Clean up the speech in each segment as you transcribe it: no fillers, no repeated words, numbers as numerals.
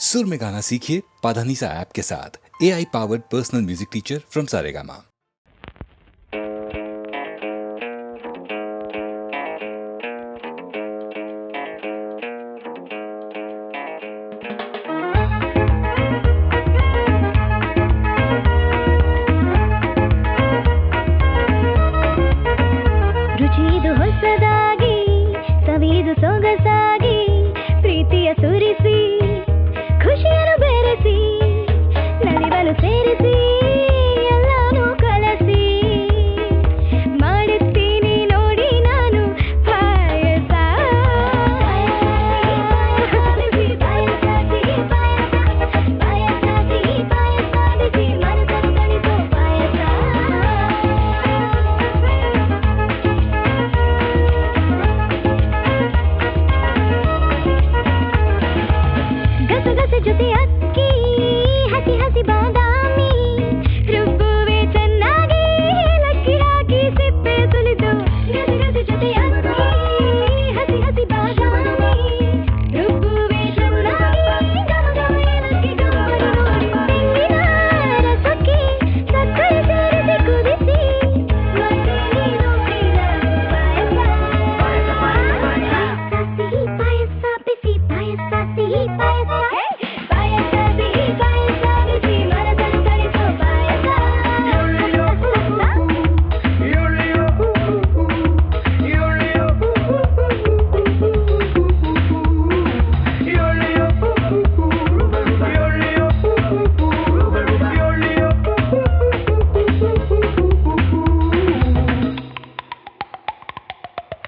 सुर में गाना सीखिए पाधानीसा ऐप के साथ। AI powered personal music teacher from Saregama. ರುಚಿದು ಹೊಸದಾಗಿ ಸವಿದು ಸೊಗಸಾಗಿ ಪ್ರೀತಿಯ ಸುರಿಸಿ ಖುಷಿಯನ್ನು ಬೆರೆಸಿ ನಲಿವನು ಸೇರಿಸಿ ಎಲ್ಲಾನು ಕಲಸಿ ಮಾಡುತ್ತೀನಿ ನೋಡಿ ನಾನು ಪಾಯಸ ಗಸಗಸೆ ಜೊತೆ ಅಕ್ಕಿ ಹಸಿ ಹಸಿ ಬಾದಾಮಿ ರುಬ್ಬುವೆ ಚೆನ್ನಾಗಿ ಲಕ್ಕಿ ಹಾಕಿ ಸಿಪ್ಪೆ ಸುಲಿದು ಗಸಗಸೆ ಜೊತೆ ಅಕ್ಕಿ ಹಸಿ ಹಸಿ ಬಾದಾಮಿ ರುಬ್ಬುವೆ ಚೆನ್ನಾಗಿ ಗಮಗಮ ಏಲಕ್ಕಿ ಗಮಗಮ ನೋಡಿ ತೆಂಗಿನ ರಸಕ್ಕೆ ಸಕ್ಕರೆ ಸೇರಿಸಿ ಕುದಿಸಿ ಮಾಡ್ತೀನಿ ನೋಡಿದ ಸಿಹಿ ಪಾಯಸ ಬಿಸಿ ಪಾಯಸ ಸಿಹಿ ಪಾಯಸ ಪಾಯಸ ಸಿಹಿ ಪಾಯಸ ಬಿಸಿ ಮನಸ್ಸನ್ನು ತಣಿಸೋ ಪಾಯಸ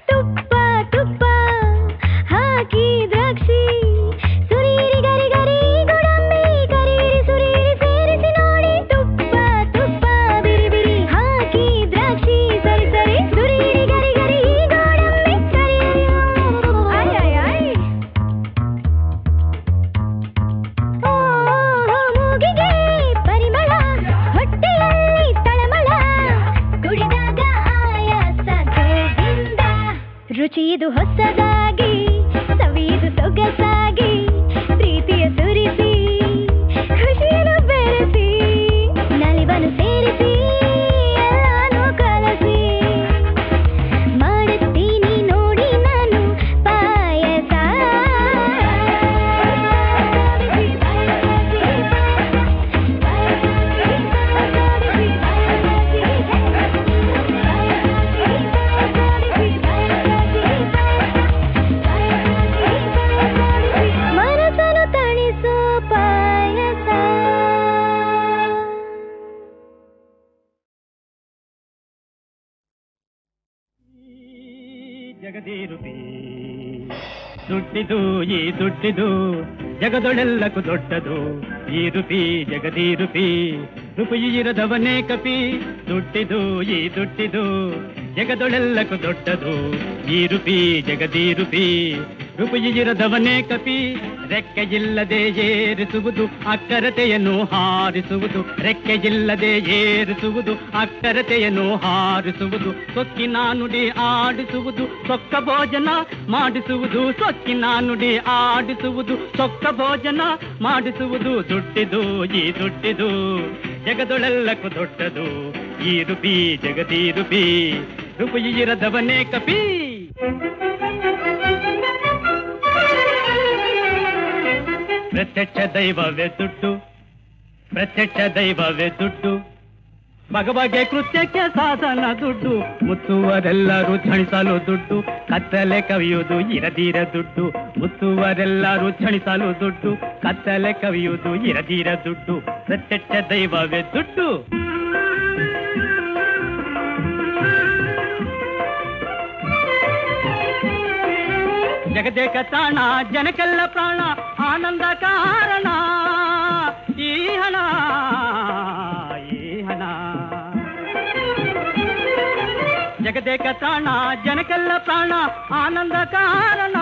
ತುಪ್ಪ ತುಪ್ಪ ಹಾಕಿ ದ್ರಾಕ್ಷಿ ಸುರೀರಿ ಗರಿ ಗರಿ ಗೋಡಂಬಿ ಕರೀರಿ ಸುರೀರಿ ಸೇರಿಸಿ ನೋಡಿ ತುಪ್ಪ ತುಪ್ಪ ಬಿರಿ ಬಿರಿ ಹಾಕಿ ದ್ರಾಕ್ಷಿ ಸರಿ ಸರಿ ಸುರೀರಿ ಗರಿ ಗರಿ ಗೋಡಂಬಿ ಕರೀರಿ ಆಯ್ ಆಯ್ ಆಯ್ ಓ ಮೂಗಿಗೆ ಪರಿಮಳ ಹೊಟ್ಟೆಯಲ್ಲಿ ತಳಮಳ ಕುಡಿದಾಗ ಆಯಾಸ ಗೋವಿಂದ ರುಚಿದು ಹೊಸದಾಗಿ ಸವಿದು ಸೊಗಸಾಗಿ ಪ್ರೀತಿಯ ಸುರಿಸಿ ಖುಷಿಯನ್ನು ಬೆರೆಸಿ ನಲಿವನು ಸೇರಿಸಿ ಎಲ್ಲಾನು ಕಲಸಿ ಮಾಡುತ್ತೀನಿ ನೋಡಿ ನಾನು ಪಾಯಸ ಮನಸ್ಸನ್ನು ತಣಿಸೋ ಪಾಯಸ ಜಗದೀರುತಿ ದುಡ್ಡಿದು ಈ ದುಡ್ಡಿದು ಜಗದೊಳೆಲ್ಲಕ್ಕೂ ದೊಡ್ಡದು ಈ ರುಪಿ ಜಗದೀರುಪಿ ರುಪಿ ಇರದವನೇ ಕಪಿ ದುಡ್ಡಿದು ಈ ದುಡ್ಡಿದು ಜಗದೊಳೆಲ್ಲಕ್ಕೂ ದೊಡ್ಡದು ಈ ರುಪಿ ಜಗದೀರುಪಿ ರುಪಿ ಇರದವನೇ ಕಪಿ ರೆಕ್ಕೆಯಿಲ್ಲದೆ ಏರಿಸುವುದು ಅಕ್ಕರತೆಯನ್ನು ಹಾರಿಸುವುದು ರೆಕ್ಕೆಯಿಲ್ಲದೆ ಏರಿಸುವುದು ಅಕ್ಕರತೆಯನ್ನು ಹಾರಿಸುವುದು ಸೊಕ್ಕಿನ ನುಡಿ ಆಡಿಸುವುದು ಸೊಕ್ಕ ಭೋಜನ ಮಾಡಿಸುವುದು ಸೊಕ್ಕಿನ ನುಡಿ ಆಡಿಸುವುದು ಸೊಕ್ಕ ಭೋಜನ ಮಾಡಿಸುವುದು ದುಡ್ಡಿದು ಈ ದುಡ್ಡಿದು ಜಗದೊಳೆಲ್ಲಕ್ಕೂ ದೊಡ್ಡದು ಈ ರುಪಿ ಜಗದೀ ರುಪಿ ರುಪಿ ಇರದವನೇ ಕಪಿ ಪ್ರತ್ಯಕ್ಷ ದೈವವೇ ದುಡ್ಡು ಪ್ರತ್ಯಕ್ಷ ದೈವವೇ ದುಡ್ಡು ಬಗೆ ಕೃತ್ಯಕ್ಕೆ ಸಾಧನ ದುಡ್ಡು ಮುತ್ತುವರೆಲ್ಲರೂ ಝಣಿಸಲು ದುಡ್ಡು ಕತ್ತಲೆ ಕವಿಯುವುದು ಇರದೀರ ದುಡ್ಡು ಮುತ್ತುವರೆಲ್ಲರೂ ಝಣಿಸಲು ದುಡ್ಡು ಕತ್ತಲೆ ಕವಿಯುವುದು ಇರದೀರ ದುಡ್ಡು ಪ್ರತ್ಯಕ್ಷ ದೈವವೇ ದುಡ್ಡು ಜಗದೇಕ ತಾಣ ಜನಕ್ಕೆಲ್ಲ ಪ್ರಾಣ ಆನಂದ ಕಾರಣ ಈ ಹಣ ಈ ಹಣ ಜಗದೇಕ ತಾಣ ಜನಕ್ಕೆಲ್ಲ ಪ್ರಾಣ ಆನಂದ ಕಾರಣ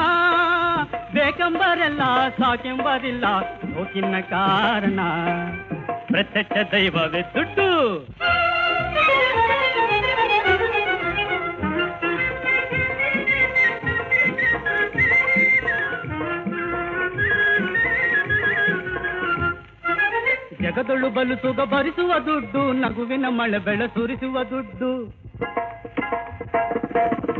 ಬೇಕೆಂಬರೆಲ್ಲ ಸಾಕೆಂಬರಿಲ್ಲ ಸೋಕಿನ ಕಾರಣ ಪ್ರತ್ಯಕ್ಷ ದೈವವೇ ದುಡ್ಡು ಜಗದೊಳು ಬಲು ಸುಗ ಭರಿಸುವ ದುಡ್ಡು, ನಗುವಿನ ಮಳೆ ಬೆಳೆ ಸುರಿಸುವ ದುಡ್ಡು.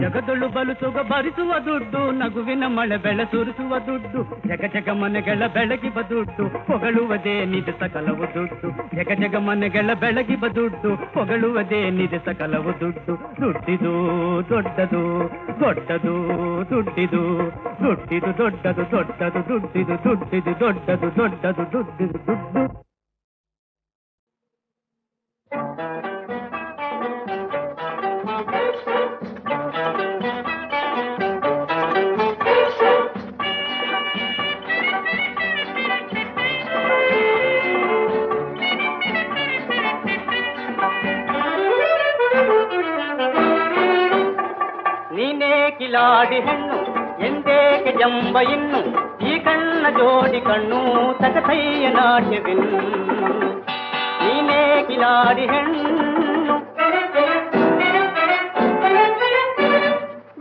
ಜಗದೊಳು ಬಲು ಸುಗ ಭರಿಸುವ ದುಡ್ಡು, ನಗುವಿನ ಮಳೆ ಬೆಳೆ ಸುರಿಸುವ ದುಡ್ಡು. ಜಗ ಜಗ ಮನೆಗಳ ಬೆಳಗಿವ ದುಡ್ಡು, ಹೊಗಳುವುದೇ ನಿಜ ಸಕಲವು ದುಡ್ಡು. ಜಗ ಜಗ ಮನೆಗಳ ಬೆಳಗಿವ ದುಡ್ಡು, ಹೊಗಳುವುದೇ ನಿಜ ಸಕಲವು ದುಡ್ಡು. ದುಡ್ಡಿದು ದೊಡ್ಡದು ದೊಡ್ಡದು ದುಡ್ಡಿದು, ದುಡ್ಡಿದು ದೊಡ್ಡದು ದೊಡ್ಡದು ದುಡ್ಡಿದು, ದುಡ್ಡಿದು ದೊಡ್ಡದು ದೊಡ್ಡದು ದುಡ್ಡಿದು ದುಡ್ಡು. ನೀನೇ ಕಿಲಾಡಿ ಹೆಣ್ಣು ಎಂದೇಕೆ ಜಂಬ ಇನ್ನು, ಈ ಕಣ್ಣ ಜೋಡಿ ಕಣ್ಣು ತಕಥೈಯ ನಾಟ್ಯವಿನ್ನು. ನೀನೇ ಕಿಲಾಡಿ ಹೆಣ್ಣು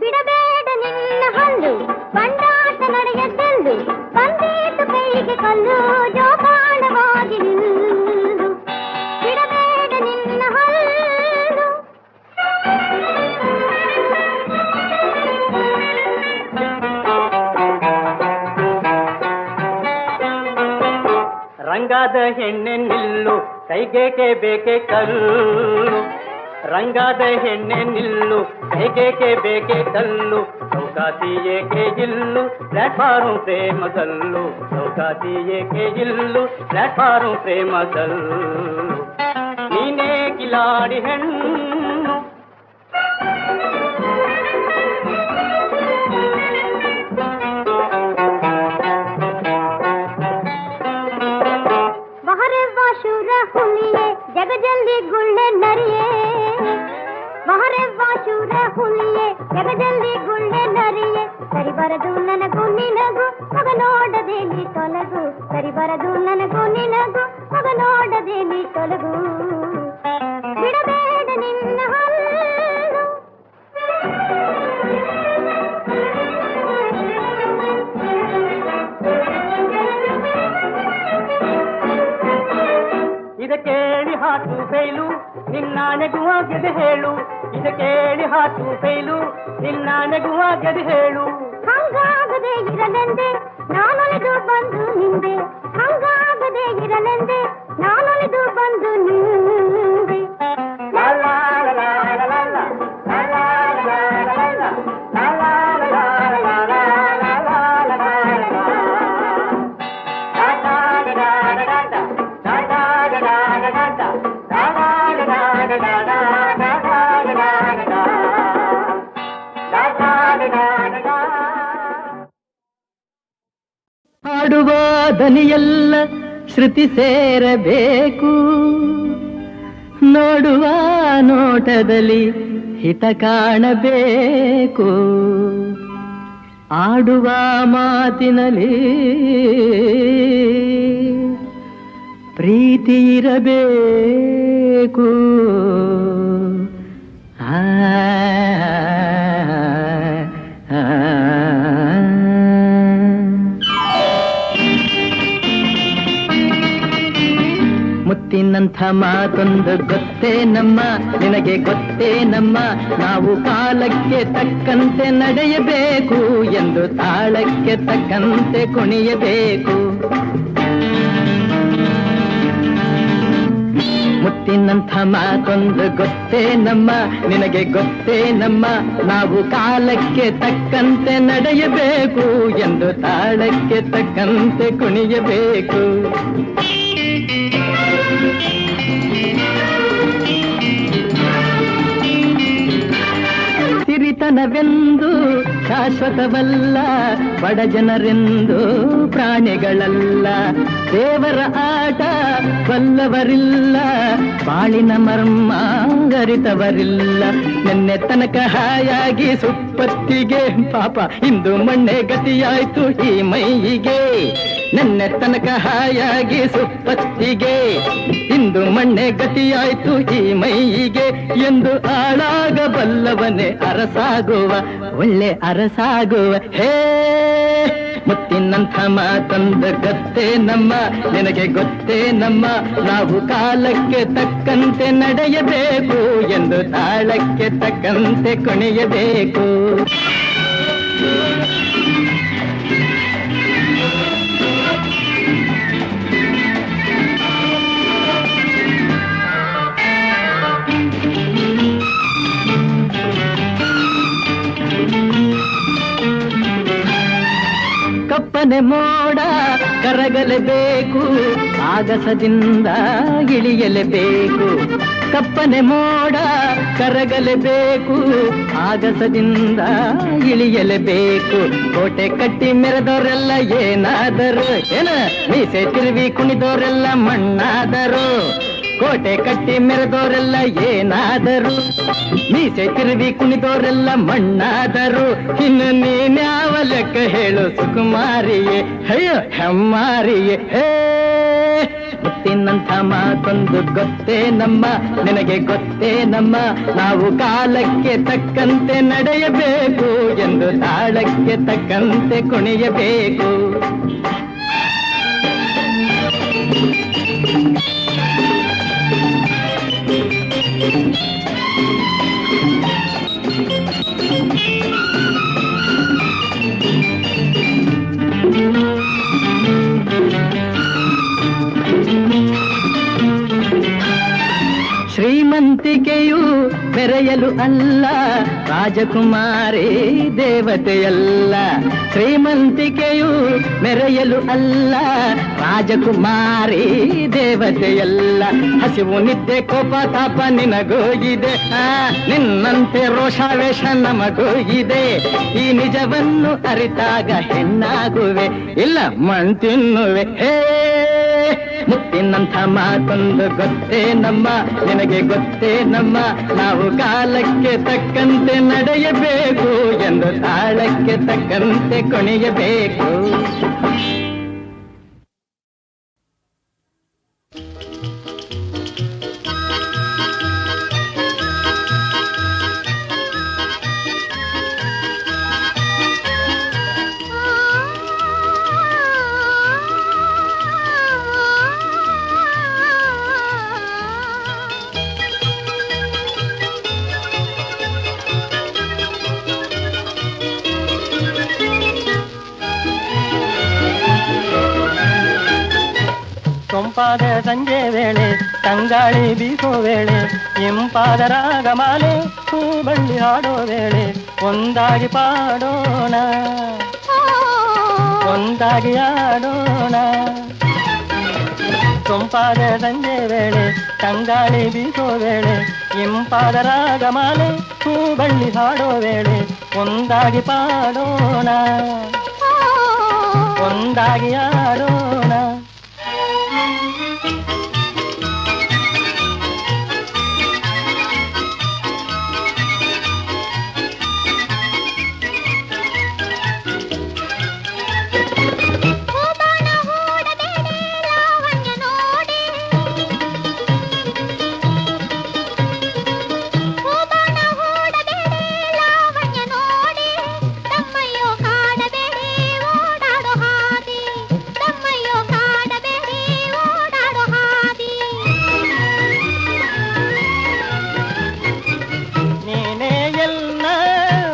ಬಿಡಬೇಡ ನಿನ್ನ ಹಲ್ಲು, ಬಂಡಾಟ ನಡೆಯದ್ದೆಂದು ಬಂದೀತು ಕೈಗೆ ಕಲ್ಲು, ಜೋಪಾನವಾಗಿ ನಿಲ್ಲು. ಬಿಡಬೇಡ ನಿನ್ನ ಹಲ್ಲು. ರಂಗಾದ ಹೆಣ್ಣೆ ನಿಲ್ಲು, ಕೈಗೇಕೆ ಬೇಕೆ ಕಲ್ಲು. ರಂಗಾದ ಹೆಣ್ಣೆ ನಿಲ್ಲು, ಕೈಗೇಕೆ ಬೇಕೆ ಕಲ್ಲು. ಸೌಕಾತಿ ಏಕೆ ಇಲ್ಲು, ಪ್ಲಾಟ್ಫಾರಂ ಪ್ರೇಮದಲ್ಲು. ಸೌಕಾತಿ ಏಕೆ ಇಲ್ಲು, ಪ್ಲಾಟ್ಫಾರಂ ಪ್ರೇಮದಲ್ಲು. ನೀನೇ ಕಿಲಾಡಿ ಹೆಣ್ಣು. ಹುಲಿಯೇ ಜಗಜಲ್ಲಿ ಗುಳ್ಳೆ ನರಿಯೇ, ಮಹರೆವ್ವ ಶೂರ ಹುಲಿಯೇ ಜಗಜಲ್ಲಿ ಗುಳ್ಳೆ ನರಿಯೇ. ಸರಿ ಬರದು ನನಗೂ ನಿನಗೂ ಮಗ ನೋಡದೆ ನೀ ತೊಲಗು, ಸರಿ ಬರದು ನನಗೂ ನಿನಗೂ ಮಗ ನೋಡದೆ ನೀ ತೊಲಗು. ಬಿಡಬೇಡ ನಿನ್ನ ಹಲ್ಲು. ಇದ ಕೇಳಿ ಹಾಟು ಫೈಲು, ನಿನ್ನ ನೆಗುವಾಗದೆ ಹೇಳು. ಇದ ಕೇಳಿ ಹಾಟು ಫೈಲು, ನಿನ್ನ ನೆಗುವಾಗದೆ ಹೇಳು. ಹಂಗಾಗದೆ ಇರಲೆಂದೆ ನಾನೊಲಿದು ಬಂದು ನಿಂದೆ, ಹಂಗಾಗದೆ ಇರಲೆಂದೆ ನಾನೊಲಿದು ಬಂದು ನಿಂದೆ. ಲಾ ಲಾ ಲಾ ಲಾ ಲಾ ಲಾ ಲಾ ಲಾ ಲಾ ಲಾ ಲಾ ಲಾ ಲಾ ಲಾ ಲಾ ಲಾ ಲಾ. ಹಾಡುವ ದನಿಯೆಲ್ಲ ಶ್ರುತಿ ಸೇರಬೇಕು, ನೋಡುವ ನೋಟದಲ್ಲಿ ಹಿತ ಕಾಣಬೇಕು. ಆಡುವ ಮಾತಿನಲ್ಲಿ ಪ್ರೀತಿ ಇರಬೇಕು. ಮುತ್ತಿನಂಥ ಮಾತೊಂದು ಗೊತ್ತೇ ನಮ್ಮ, ನಿನಗೆ ಗೊತ್ತೇ ನಮ್ಮ. ನಾವು ಕಾಲಕ್ಕೆ ತಕ್ಕಂತೆ ನಡೆಯಬೇಕು ಎಂದು ತಾಳಕ್ಕೆ ತಕ್ಕಂತೆ ಕುಣಿಯಬೇಕು. ಮುತ್ತಿನಂಥ ಮಾತೊಂದು ಗೊತ್ತೇ ನಮ್ಮ, ನಿನಗೆ ಗೊತ್ತೇ ನಮ್ಮ. ನಾವು ಕಾಲಕ್ಕೆ ತಕ್ಕಂತೆ ನಡೆಯಬೇಕು ಎಂದು ತಾಳಕ್ಕೆ ತಕ್ಕಂತೆ ಕುಣಿಯಬೇಕು. ಸಿರಿತನವೆಂದು ಶಾಶ್ವತವಲ್ಲ, ಬಡ ಜನರೆಂದು ಪ್ರಾಣಿಗಳಲ್ಲ. ದೇವರ ಆಟ ಬಲ್ಲವರಿಲ್ಲ, ಬಾಳಿನ ಮರ್ಮ ಅರಿತವರಿಲ್ಲ. ನಿನ್ನೆ ತನಕ ಹಾಯಾಗಿ ಸುಪ್ಪತ್ತಿಗೆ ಪಾಪ ಇಂದು ಮಣ್ಣೆ ಗತಿಯಾಯ್ತು ಈ ಮೈಯಿಗೆ. ನಿನ್ನೆ ತನಕ ಹಾಯಾಗಿ ಸುಪ್ಪತ್ತಿಗೆ ಇಂದು ಮಣ್ಣೆ ಗತಿಯಾಯ್ತು ಈ ಮೈಯಿಗೆ. ಎಂದು ಆಳಾಗಬಲ್ಲವನೇ ಅರಸಾಗುವ, ಒಳ್ಳೆ ಅರಸಾಗುವ. ಹೇ ಮುತ್ತಿನಂಥ ಮಾತಂದ ಗೊತ್ತೇ ನಮ್ಮ ನಿನಗೆ ಗೊತ್ತೇ ನಮ್ಮ ನಾವು ಕಾಲಕ್ಕೆ ತಕ್ಕಂತೆ ನಡೆಯಬೇಕು ಎಂದು ತಾಳಕ್ಕೆ ತಕ್ಕಂತೆ ಕುಣಿಯಬೇಕು. ಕಪ್ಪನೆ ಮೋಡ ಕರಗಲೇಬೇಕು, ಆಗಸದಿಂದ ಇಳಿಯಲೇಬೇಕು. ಕಪ್ಪನೆ ಮೋಡ ಕರಗಲೇಬೇಕು, ಆಗಸದಿಂದ ಇಳಿಯಲೇಬೇಕು. ಕೋಟೆ ಕಟ್ಟಿ ಮೆರೆದವರೆಲ್ಲ ಏನಾದರು ಮೀಸೆ ತಿರುವಿ ಕುಣಿದವರೆಲ್ಲ ಮಣ್ಣಾದರು. ಕೋಟೆ ಕಟ್ಟಿ ಮೆರೆದವರೆಲ್ಲ ಏನಾದರು, ಮೀಸೆ ತಿರುವಿ ಕುಣಿದವರೆಲ್ಲ ಮಣ್ಣಾದರು. ಇನ್ನು ನೀನ್ಯಾವ ಲೆಕ್ಕ ಹೇಳು ಸುಕುಮಾರಿಯೇ, ಅಯ್ಯೋ ಹೆಮ್ಮಾರಿಯೇ. ಹೇ ಮುತ್ತಿನಂಥ ಮಾತೊಂದು ಗೊತ್ತೇ ನಮ್ಮ ನಿನಗೆ ಗೊತ್ತೇ ನಮ್ಮ ನಾವು ಕಾಲಕ್ಕೆ ತಕ್ಕಂತೆ ನಡೆಯಬೇಕು ಎಂದು ತಾಳಕ್ಕೆ ತಕ್ಕಂತೆ ಕುಣಿಯಬೇಕು. ಶ್ರೀಮಂತಿಕೆಯು ಬೆರೆಯಲು ಅಲ್ಲ, ರಾಜಕುಮಾರಿ ದೇವತೆಯಲ್ಲ. ಶ್ರೀಮಂತಿಕೆಯು ಮೆರೆಯಲು ಅಲ್ಲ, ರಾಜಕುಮಾರಿ ದೇವತೆಯಲ್ಲ. ಹಸಿವು ನಿದ್ದೆ ಕೋಪ ತಾಪ ನಿನಗೂ ಇದೆ, ನಿನ್ನಂತೆ ರೋಷಾವೇಶ ನಮಗೂ ಇದೆ. ಈ ನಿಜವನ್ನು ಅರಿತಾಗ ಹೆಣ್ಣಾಗುವೆ, ಇಲ್ಲ ಮಣ್ ತಿನ್ನುವೆ. ಹೇ ಮುತ್ತಿನಂಥ ಮಾತೊಂದು ಗೊತ್ತೇ ನಮ್ಮ ನಿನಗೆ ಗೊತ್ತೇ ನಮ್ಮ ನಾವು ಕಾಲಕ್ಕೆ ತಕ್ಕಂತೆ ನಡೆಯಬೇಕು ಎಂದು ತಾಳಕ್ಕೆ ತಕ್ಕಂತೆ ಕುಣಿಯಬೇಕು. ಸೊಂಪಾದ ಸಂಜೆ ವೇಳೆ ತಂಗಾಳಿ ಬೀಸೋ ವೇಳೆ ಇಂಪಾದ ರಾಗಮಾಲೆ ಬಳ್ಳಿ ಹಾಡೋ ವೇಳೆ ಒಂದಾಗಿ ಪಾಡೋಣ ಒಂದಾಗಿ ಆಡೋಣ. ಸೊಂಪಾದ ಸಂಜೆ ವೇಳೆ ತಂಗಾಳಿ ಬೀಸೋ ವೇಳೆ ಇಂಪಾದ ರಾಗಮಾಲೆ ಬಳ್ಳಿ ಹಾಡೋ ವೇಳೆ ಒಂದಾಗಿ ಪಾಡೋಣ ಒಂದಾಗಿ ಆಡೋಣ.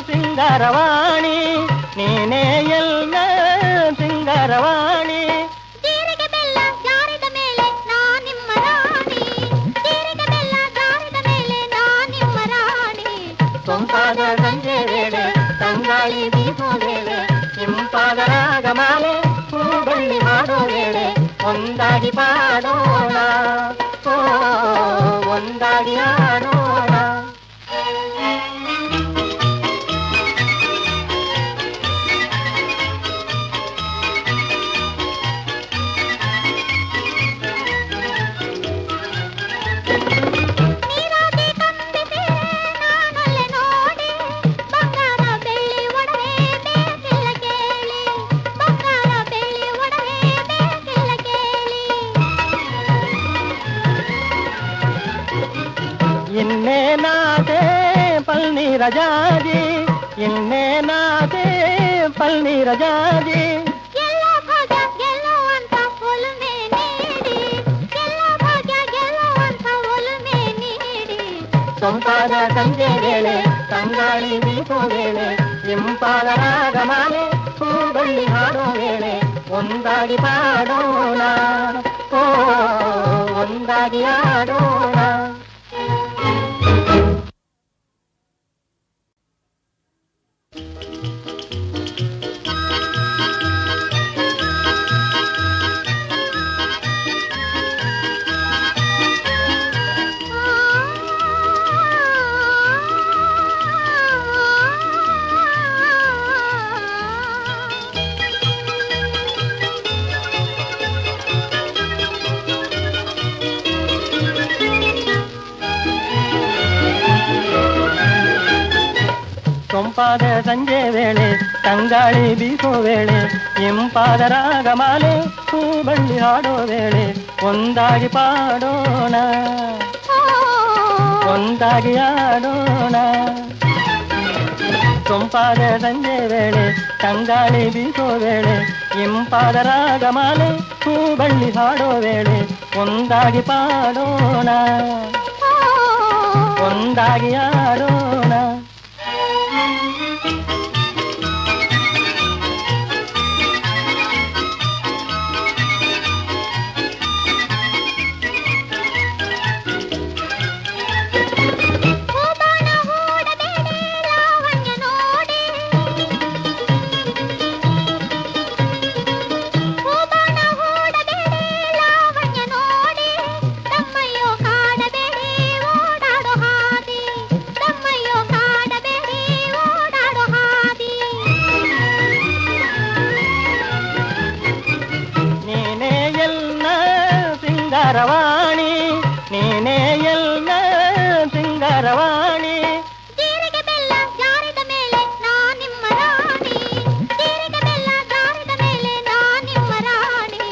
ಸಿಂಗಾರವಾಣಿ ನೀನೇ ಎಲ್ಲ ಸಿಂಗಾರವಾಣಿ. ಜೀರಿಗೆ ಬೆಲ್ಲ ಜಾರಿದ ಮೇಲೆ ನಾ ನಿಮ್ಮ ರಾಣಿ, ಜೀರಿಗೆ ಬೆಲ್ಲ ಜಾರಿದ ಮೇಲೆ ನಾ ನಿಮ್ಮ ರಾಣಿ. ಸೊಂಪಾದ ಸಂಜೆ ವೇಳೆ ತಂಗಾಳಿ ಬೀಸೋ ವೇಳೆ ಇಂಪಾದ ರಾಗಮಾಲೆ ಬಳ್ಳಿ ಮಾಡೋ ವೇಳೆ ಒಂದಾಗಿ ಪಾಡೋಣ ಒಂದಾಗಿ ಆಡೋಣ. ಇನ್ನೇ ನಾದೆ ಪಲ್ನೀರ ಜಾಜಿ ಇನ್ನೇ ನಾದೆ ಪಲ್ನೀರ ಜಾಜಿ ಸೊಂಪಾದ ಸಂಜೆ ವೇಳೆ ತಂಗಾಳಿ ಬೀಸೋ ವೇಳೆ ಇಂಪಾದ ರಾಗಮಾಲೆ ಹೂಬಳ್ಳಿ ಹಾಡೋ ವೇಳೆ ಒಂದಾಗಿ ಪಾಡೋಣ ಓ ಒಂದಾಗಿ ಆಡೋಣ. ಸೊಂಪಾದ ಸಂಜೆ ವೇಳೆ ತಂಗಾಳಿ ಬೀಸೋ ವೇಳೆ ಇಂಪಾದ ರಾಗಮಾಲೆ ಹೂಬಳ್ಳಿ ಹಾಡೋ ವೇಳೆ ಒಂದಾಗಿ ಪಾಡೋಣ ಒಂದಾಗಿ ಆಡೋಣ. ಸೊಂಪಾದ ಸಂಜೆ ವೇಳೆ ತಂಗಾಳಿ ಬೀಸೋ ವೇಳೆ ಇಂಪಾದ ರಾಗಮಾಲೆ ಹೂಬಳ್ಳಿ ಹಾಡೋ ವೇಳೆ ಒಂದಾಗಿ ಪಾಡೋಣ ಒಂದಾಗಿ ಆಡೋಣ. ಸಿಂಗಾರವಾಣಿ ನೀನೇ ಎಲ್ಲ ಸಿಂಗಾರವಾಣಿ ಜೀರಿಗೆ ಬೆಲ್ಲ ಜಾರಿದ ಮೇಲೆ ನಾನಿಮ್ಮ ರಾಣಿ ಜೀರಿಗೆ ಬೆಲ್ಲ ಜಾರಿದ ಮೇಲೆ ನಾನಿಮ್ಮ ರಾಣಿ.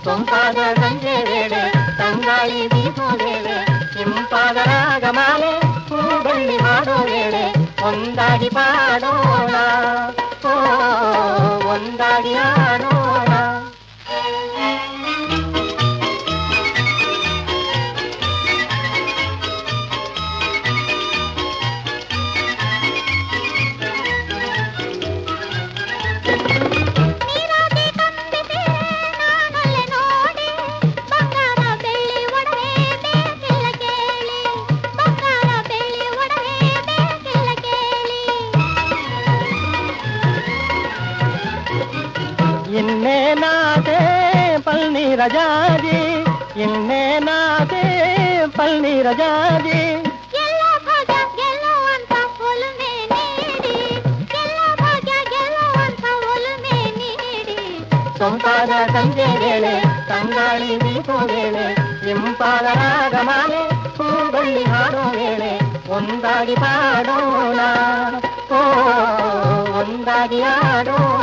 ಸೊಂಪಾದ ಸಂಜೆ ವೇಳೆ ತಂಗಾಳಿ ಬೀಸೋ ವೇಳೆ ಇಂಪಾದ ರಾಗಮಾಲೆ ಹೂಬಳ್ಳಿ ಹಾಡೋ ವೇಳೆ ಒಂದಾಗಿ ಪಾಡೋಣ ಓ ಒಂದಾಗಿ ಆಡೋಣ. ಇನ್ನೇ ನಾತೆ ಪಲ್ನೀರ ಜಾಜಿ ಇನ್ನೇ ನಾತೆ ಪಲ್ನೀರ ಜಾಜಿ ಎಲ್ಲ ಭಾಗ್ಯ ಗೆಲ್ಲುವಂತ ಒಲುಮೆ ನೀಡಿ ಎಲ್ಲ ಭಾಗ್ಯ ಗೆಲ್ಲುವಂತ ಒಲುಮೆ ನೀಡಿ. ಸೊಂಪಾದ ಸಂಜೆ ವೇಳೆ ತಂಗಾಳಿ ಬೀಸೋ ವೇಳೆ ಇಂಪಾದ ರಾಗಮಾಲೆ ಹೂಬಳ್ಳಿ ಹಾಡೋ ವೇಳೆ ಒಂದಾಗಿ ಪಾಡೋಣ ಓ ಒಂದಾಗಿ ಆಡೋಣ.